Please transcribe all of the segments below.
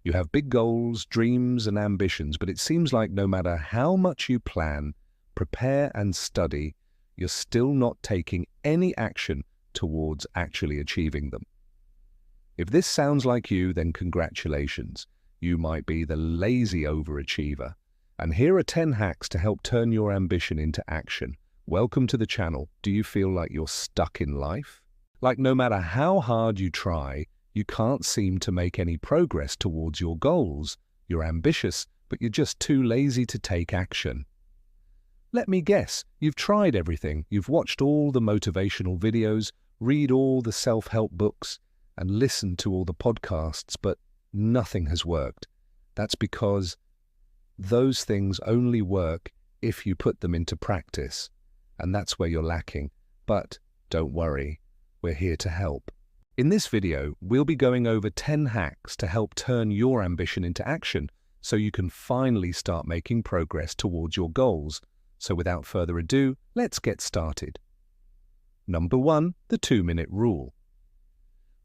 You have big goals, dreams, and ambitions, but it seems like no matter how much you plan, prepare, and study, you're still not taking any action towards actually achieving them. If this sounds like you, then congratulations. You might be the lazy overachiever. And here are 10 hacks to help turn your ambition into action. Welcome to the channel. Do you feel like you're stuck in life? Like no matter how hard you try, you can't seem to make any progress towards your goals. You're ambitious, but you're just too lazy to take action. Let me guess, you've tried everything. You've watched all the motivational videos, read all the self-help books, and listened to all the podcasts, but nothing has worked. That's because those things only work if you put them into practice, and that's where you're lacking. But don't worry, we're here to help. In this video, we'll be going over 10 hacks to help turn your ambition into action so you can finally start making progress towards your goals. So without further ado, let's get started. Number 1, the 2-minute rule.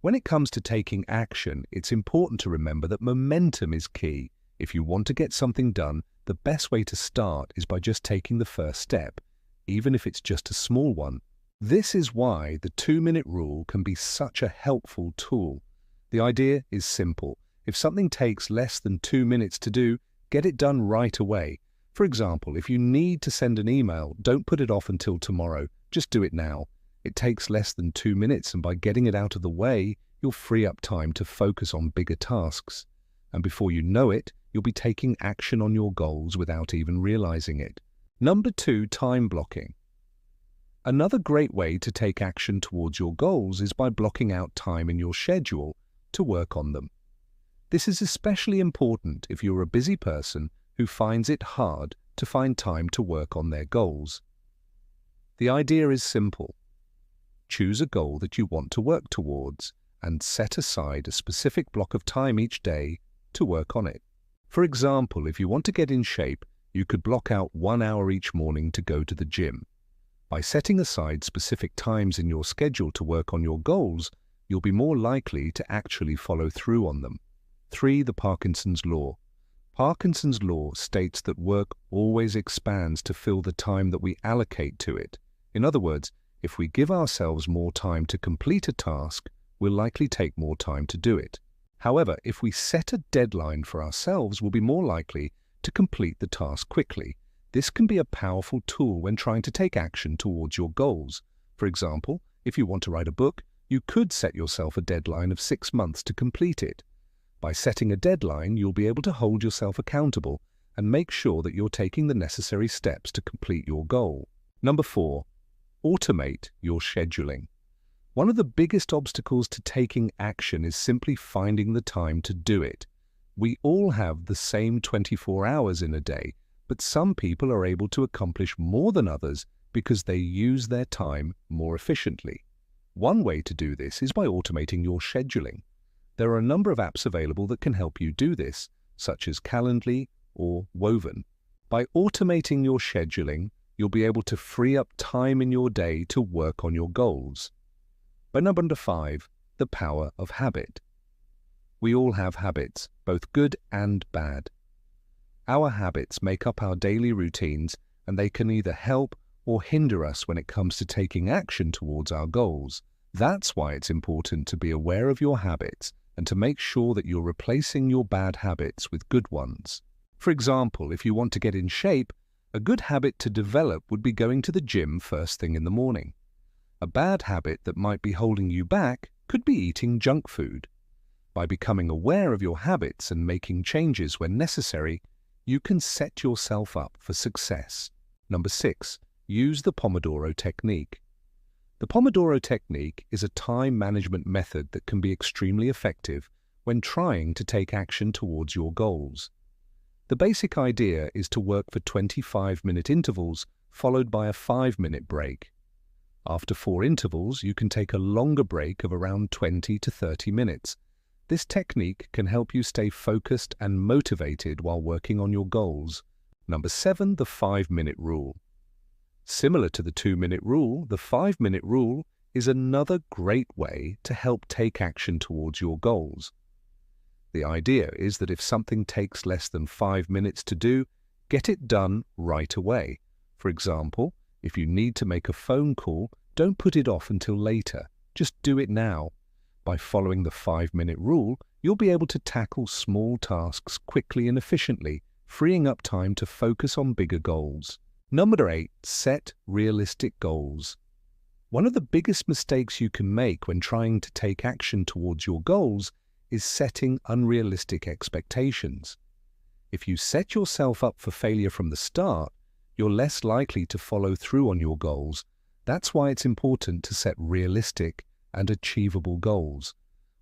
When it comes to taking action, it's important to remember that momentum is key. If you want to get something done, the best way to start is by just taking the first step, even if it's just a small one. This is why the 2-minute rule can be such a helpful tool. The idea is simple. If something takes less than 2 minutes to do, get it done right away. For example, if you need to send an email, don't put it off until tomorrow. Just do it now. It takes less than 2 minutes, and by getting it out of the way, you'll free up time to focus on bigger tasks. And before you know it, you'll be taking action on your goals without even realizing it. Number 2, time blocking. Another great way to take action towards your goals is by blocking out time in your schedule to work on them. This is especially important if you're a busy person who finds it hard to find time to work on their goals. The idea is simple. Choose a goal that you want to work towards and set aside a specific block of time each day to work on it. For example, if you want to get in shape, you could block out 1 hour each morning to go to the gym. By setting aside specific times in your schedule to work on your goals, you'll be more likely to actually follow through on them. 3. The Parkinson's Law. Parkinson's Law states that work always expands to fill the time that we allocate to it. In other words, if we give ourselves more time to complete a task, we'll likely take more time to do it. However, if we set a deadline for ourselves, we'll be more likely to complete the task quickly. This can be a powerful tool when trying to take action towards your goals. For example, if you want to write a book, you could set yourself a deadline of 6 months to complete it. By setting a deadline, you'll be able to hold yourself accountable and make sure that you're taking the necessary steps to complete your goal. Number 4, automate your scheduling. One of the biggest obstacles to taking action is simply finding the time to do it. We all have the same 24 hours in a day, but some people are able to accomplish more than others because they use their time more efficiently. One way to do this is by automating your scheduling. There are a number of apps available that can help you do this, such as Calendly or Woven. By automating your scheduling, you'll be able to free up time in your day to work on your goals. But number 5, the power of habit. We all have habits, both good and bad. Our habits make up our daily routines, and they can either help or hinder us when it comes to taking action towards our goals. That's why it's important to be aware of your habits and to make sure that you're replacing your bad habits with good ones. For example, if you want to get in shape, a good habit to develop would be going to the gym first thing in the morning. A bad habit that might be holding you back could be eating junk food. By becoming aware of your habits and making changes when necessary, you can set yourself up for success. Number 6, use the Pomodoro technique. The Pomodoro technique is a time management method that can be extremely effective when trying to take action towards your goals. The basic idea is to work for 25-minute intervals followed by a 5-minute break. After 4 intervals, you can take a longer break of around 20 to 30 minutes. This technique can help you stay focused and motivated while working on your goals. Number 7, the 5-minute rule. Similar to the 2-minute rule, the 5-minute rule is another great way to help take action towards your goals. The idea is that if something takes less than 5 minutes to do, get it done right away. For example, if you need to make a phone call, don't put it off until later. Just do it now. By following the 5-minute rule, you'll be able to tackle small tasks quickly and efficiently, freeing up time to focus on bigger goals. Number 8, set realistic goals. One of the biggest mistakes you can make when trying to take action towards your goals is setting unrealistic expectations. If you set yourself up for failure from the start, you're less likely to follow through on your goals. That's why it's important to set realistic and achievable goals.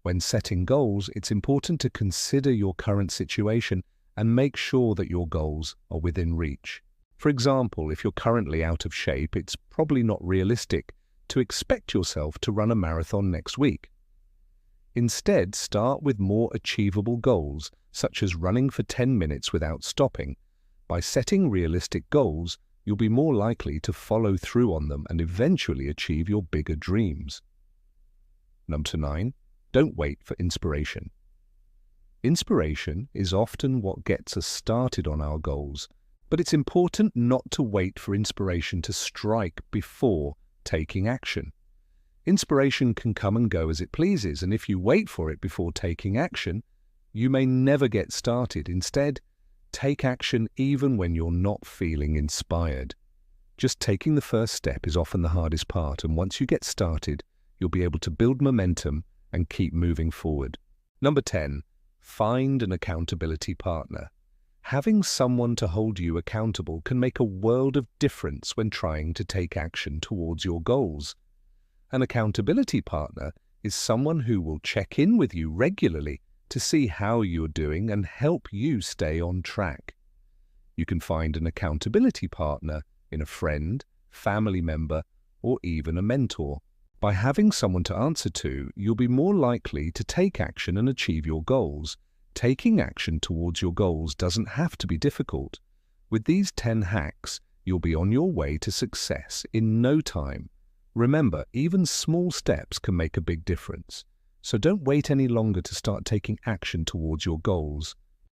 When setting goals, it's important to consider your current situation and make sure that your goals are within reach. For example, if you're currently out of shape, it's probably not realistic to expect yourself to run a marathon next week. Instead, start with more achievable goals, such as running for 10 minutes without stopping. By setting realistic goals, you'll be more likely to follow through on them and eventually achieve your bigger dreams. Number 9, don't wait for inspiration. Inspiration is often what gets us started on our goals, but it's important not to wait for inspiration to strike before taking action. Inspiration can come and go as it pleases, and if you wait for it before taking action, you may never get started. Instead, take action even when you're not feeling inspired. Just taking the first step is often the hardest part, and once you get started, you'll be able to build momentum and keep moving forward. Number 10, find an accountability partner. Having someone to hold you accountable can make a world of difference when trying to take action towards your goals. An accountability partner is someone who will check in with you regularly to see how you're doing and help you stay on track. You can find an accountability partner in a friend, family member, or even a mentor. By having someone to answer to, you'll be more likely to take action and achieve your goals. Taking action towards your goals doesn't have to be difficult. With these 10 hacks, you'll be on your way to success in no time. Remember, even small steps can make a big difference. So don't wait any longer to start taking action towards your goals.